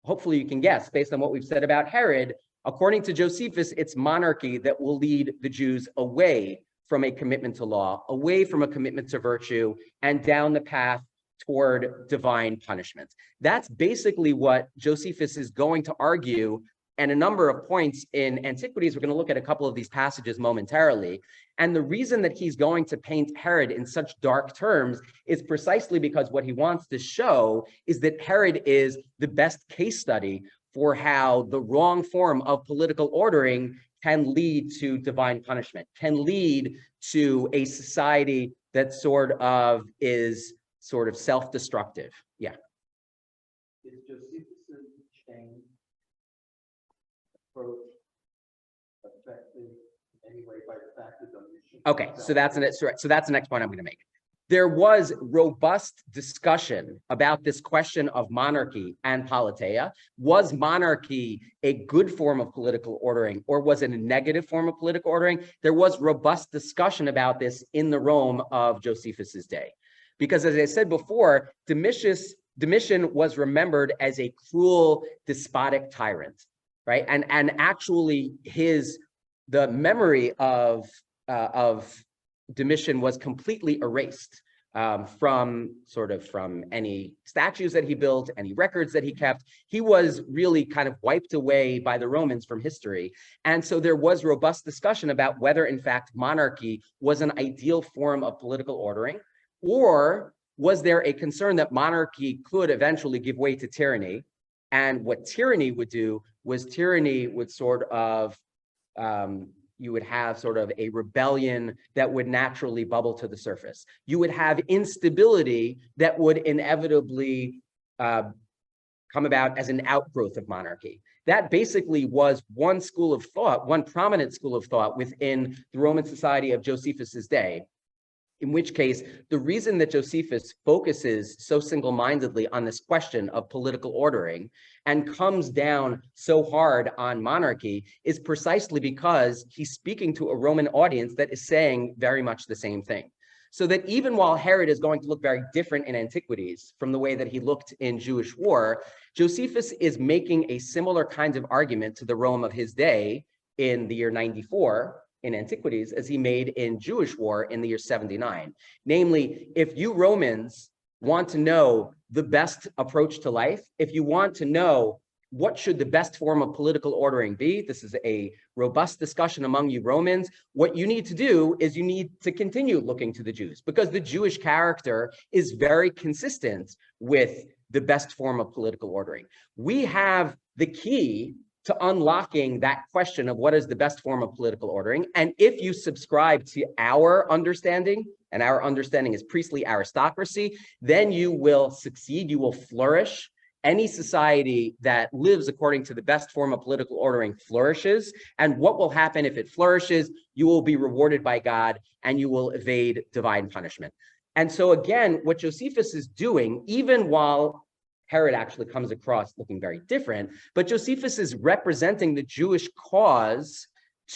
Hopefully you can guess, based on what we've said about Herod. According to Josephus, it's monarchy that will lead the Jews away from a commitment to law, away from a commitment to virtue, and down the path toward divine punishment. That's basically what Josephus is going to argue, and a number of points in Antiquities. We're going to look at a couple of these passages momentarily. And the reason that he's going to paint Herod in such dark terms is precisely because what he wants to show is that Herod is the best case study for how the wrong form of political ordering can lead to divine punishment, can lead to a society that is sort of self-destructive. Yeah. Is Josephus' change approach affected in any way by the fact that Domitian? Okay, so that's the next point I'm going to make. There was robust discussion about this question of monarchy and politeia. Was monarchy a good form of political ordering, or was it a negative form of political ordering? There was robust discussion about this in the Rome of Josephus's day. Because as I said before, Domitian was remembered as a cruel, despotic tyrant, right? And actually the memory of Domitian was completely erased from any statues that he built, any records that he kept. He was really kind of wiped away by the Romans from history. And so there was robust discussion about whether, in fact, monarchy was an ideal form of political ordering, or was there a concern that monarchy could eventually give way to tyranny? And what tyranny would do was tyranny would you would have sort of a rebellion that would naturally bubble to the surface. You would have instability that would inevitably come about as an outgrowth of monarchy. That basically was one school of thought, one prominent school of thought within the Roman society of Josephus's day. In which case, the reason that Josephus focuses so single-mindedly on this question of political ordering and comes down so hard on monarchy is precisely because he's speaking to a Roman audience that is saying very much the same thing. So that even while Herod is going to look very different in Antiquities from the way that he looked in Jewish war, Josephus is making a similar kind of argument to the Rome of his day in the year 94, in Antiquities, as he made in Jewish war in the year 79. Namely, if you Romans want to know the best approach to life, if you want to know what should the best form of political ordering be, this is a robust discussion among you Romans, what you need to do is you need to continue looking to the Jews, because the Jewish character is very consistent with the best form of political ordering. We have the key to unlocking that question of what is the best form of political ordering. And if you subscribe to our understanding, and our understanding is priestly aristocracy, then you will succeed, you will flourish. Any society that lives according to the best form of political ordering flourishes. And what will happen if it flourishes? You will be rewarded by God and you will evade divine punishment. And so again, what Josephus is doing, even while Herod actually comes across looking very different. But Josephus is representing the Jewish cause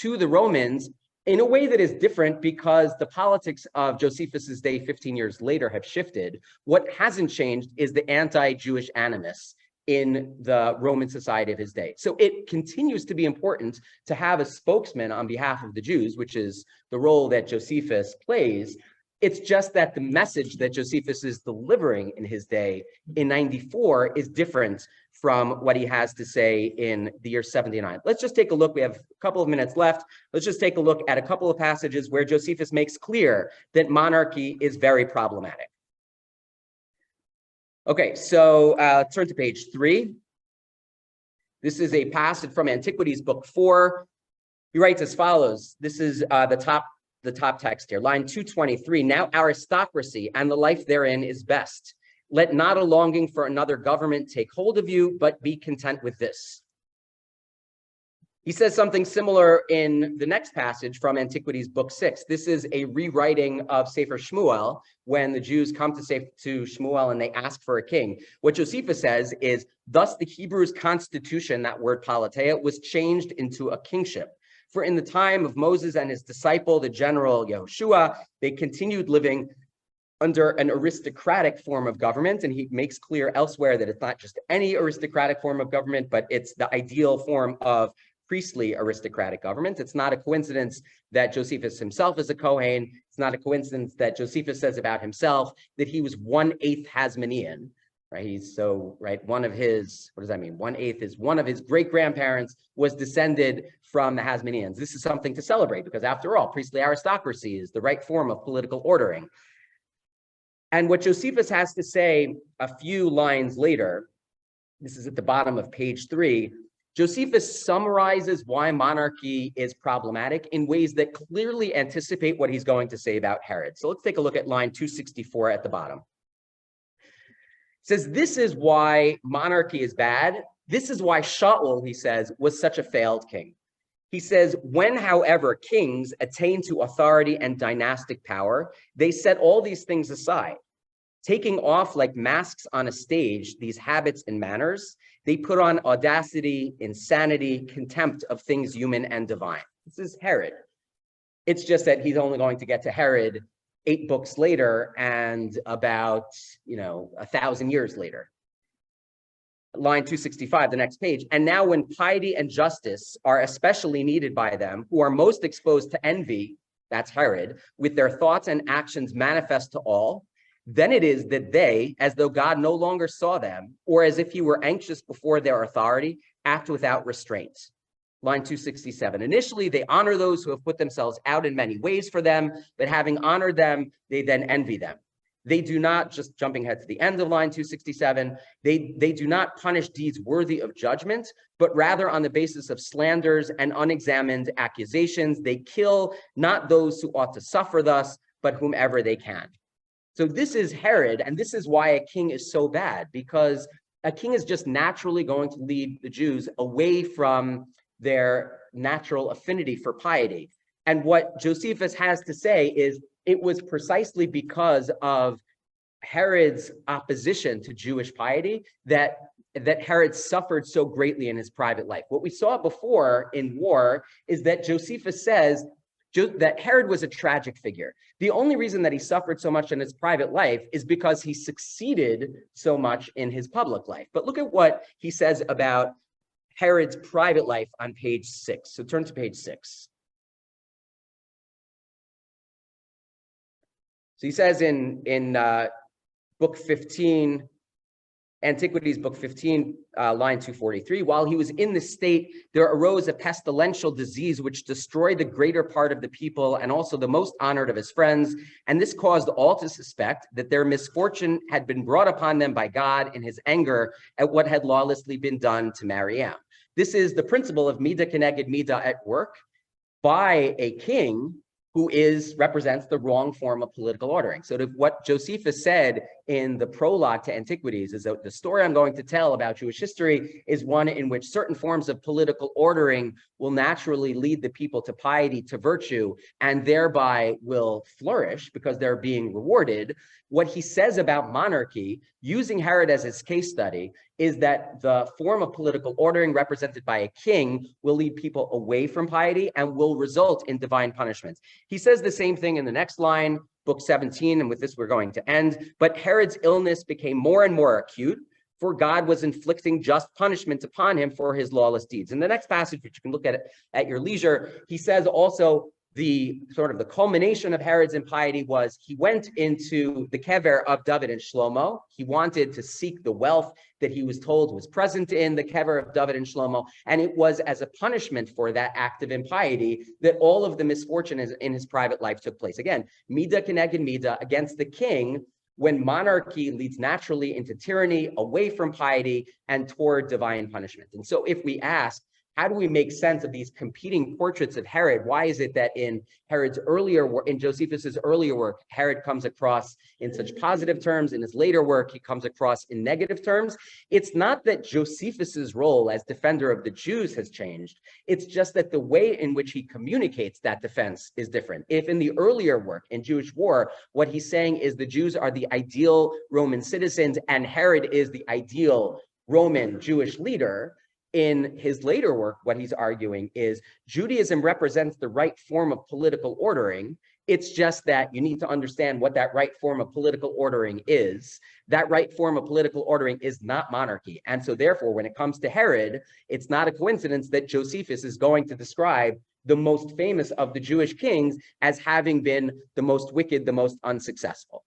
to the Romans in a way that is different because the politics of Josephus's day 15 years later have shifted. What hasn't changed is the anti-Jewish animus in the Roman society of his day. So it continues to be important to have a spokesman on behalf of the Jews, which is the role that Josephus plays. It's just that the message that Josephus is delivering in his day in 94 is different from what he has to say in the year 79. Let's just take a look. We have a couple of minutes left. Let's just take a look at a couple of passages where Josephus makes clear that monarchy is very problematic. Okay, so turn to page 3. This is a passage from Antiquities, book 4. He writes as follows. This is the top text here, line 223. Now aristocracy and the life therein is best. Let not a longing for another government take hold of you, but be content with this. He says something similar in the next passage from Antiquities, book 6. This is a rewriting of Sefer Shmuel when the Jews come to Shmuel and they ask for a king. What Josephus says is, thus the Hebrews' constitution, that word politeia, was changed into a kingship. For in the time of Moses and his disciple, the general Yehoshua, they continued living under an aristocratic form of government. And he makes clear elsewhere that it's not just any aristocratic form of government, but it's the ideal form of priestly aristocratic government. It's not a coincidence that Josephus himself is a Kohen. It's not a coincidence that Josephus says about himself that he was 1/8 Hasmonean, right? He's so, right, one of his, what does that mean? 1/8 is one of his great-grandparents was descended from the Hasmoneans. This is something to celebrate because after all, priestly aristocracy is the right form of political ordering. And what Josephus has to say a few lines later, this is at the bottom of page 3, Josephus summarizes why monarchy is problematic in ways that clearly anticipate what he's going to say about Herod. So let's take a look at line 264 at the bottom. It says, this is why monarchy is bad. This is why Shaul, he says, was such a failed king. He says, when, however, kings attain to authority and dynastic power, they set all these things aside. Taking off like masks on a stage, these habits and manners, they put on audacity, insanity, contempt of things human and divine. This is Herod. It's just that he's only going to get to Herod 8 books later and about, 1,000 years later. Line 265, the next page. And now when piety and justice are especially needed by them, who are most exposed to envy, that's Herod, with their thoughts and actions manifest to all, then it is that they, as though God no longer saw them, or as if he were anxious before their authority, act without restraint. Line 267. Initially, they honor those who have put themselves out in many ways for them, but having honored them, they then envy them. They do not, just jumping ahead to the end of line 267, they do not punish deeds worthy of judgment, but rather on the basis of slanders and unexamined accusations, they kill not those who ought to suffer thus, but whomever they can. So this is Herod, and this is why a king is so bad, because a king is just naturally going to lead the Jews away from their natural affinity for piety. And what Josephus has to say is it was precisely because of Herod's opposition to Jewish piety that Herod suffered so greatly in his private life. What we saw before in war is that Josephus says that Herod was a tragic figure. The only reason that he suffered so much in his private life is because he succeeded so much in his public life. But look at what he says about Herod's private life on page 6. So turn to page 6. So he says in book 15, Antiquities, book 15, line 243, while he was in the state, there arose a pestilential disease which destroyed the greater part of the people and also the most honored of his friends. And this caused all to suspect that their misfortune had been brought upon them by God in his anger at what had lawlessly been done to Mariam. This is the principle of Mida Keneged Mida at work by a king who represents the wrong form of political ordering. So what Josephus said in the prologue to Antiquities is that the story I'm going to tell about Jewish history is one in which certain forms of political ordering will naturally lead the people to piety, to virtue, and thereby will flourish because they're being rewarded. What he says about monarchy, using Herod as his case study, is that the form of political ordering represented by a king will lead people away from piety and will result in divine punishments. He says the same thing in the next line, book 17, and with this we're going to end. But Herod's illness became more and more acute, for God was inflicting just punishment upon him for his lawless deeds. In the next passage, which you can look at your leisure, he says also the sort of the culmination of Herod's impiety was he went into the kever of David and Shlomo. He wanted to seek the wealth that he was told was present in the kever of David and Shlomo. And it was as a punishment for that act of impiety that all of the misfortune in his private life took place. Again, Mida keneged Mida, against the king, when monarchy leads naturally into tyranny, away from piety, and toward divine punishment. And so if we ask, how do we make sense of these competing portraits of Herod? Why is it that in Herod's earlier work, in Josephus's earlier work, Herod comes across in such positive terms? In his later work, he comes across in negative terms. It's not that Josephus's role as defender of the Jews has changed. It's just that the way in which he communicates that defense is different. If in the earlier work, in Jewish War, what he's saying is the Jews are the ideal Roman citizens and Herod is the ideal Roman Jewish leader, in his later work, what he's arguing is Judaism represents the right form of political ordering. It's just that you need to understand what that right form of political ordering is. That right form of political ordering is not monarchy. And so therefore, when it comes to Herod, it's not a coincidence that Josephus is going to describe the most famous of the Jewish kings as having been the most wicked, the most unsuccessful.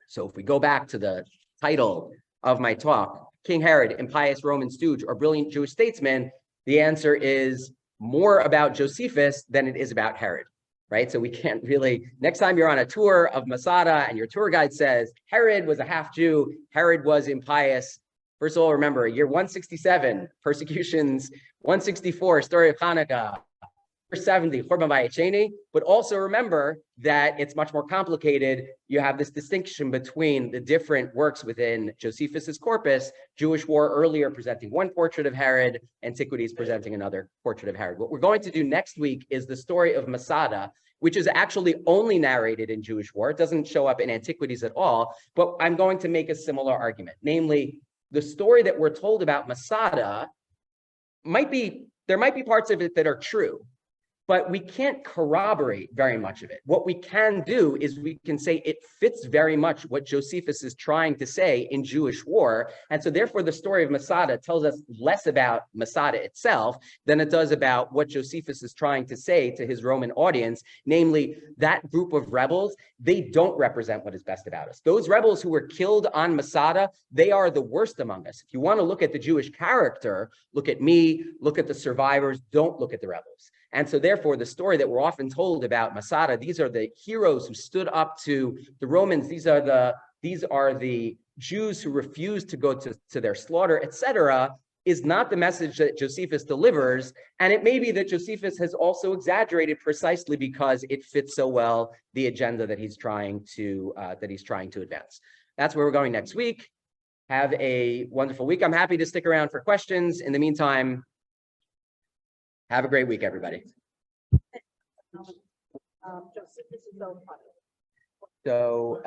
So if we go back to the title of my talk, King Herod, Impious Roman Stooge, or Brilliant Jewish Statesman, the answer is more about Josephus than it is about Herod, right? So we can't really, next time you're on a tour of Masada and your tour guide says, Herod was a half Jew, Herod was impious. First of all, remember, year 167, persecutions, 164, story of Hanukkah, 70, Churban Bayit, but also remember that it's much more complicated. You have this distinction between the different works within Josephus's corpus, Jewish War earlier presenting one portrait of Herod, Antiquities presenting another portrait of Herod. What we're going to do next week is the story of Masada, which is actually only narrated in Jewish War. It doesn't show up in Antiquities at all, but I'm going to make a similar argument. Namely, the story that we're told about Masada there might be parts of it that are true, but we can't corroborate very much of it. What we can do is we can say it fits very much what Josephus is trying to say in Jewish War. And so therefore the story of Masada tells us less about Masada itself than it does about what Josephus is trying to say to his Roman audience, namely that group of rebels, they don't represent what is best about us. Those rebels who were killed on Masada, they are the worst among us. If you want to look at the Jewish character, look at me, look at the survivors, don't look at the rebels. And so therefore, the story that we're often told about Masada, these are the heroes who stood up to the Romans. These are the Jews who refused to go to their slaughter, etc., is not the message that Josephus delivers. And it may be that Josephus has also exaggerated precisely because it fits so well the agenda that he's trying to advance. That's where we're going next week. Have a wonderful week. I'm happy to stick around for questions. In the meantime, have a great week, everybody. So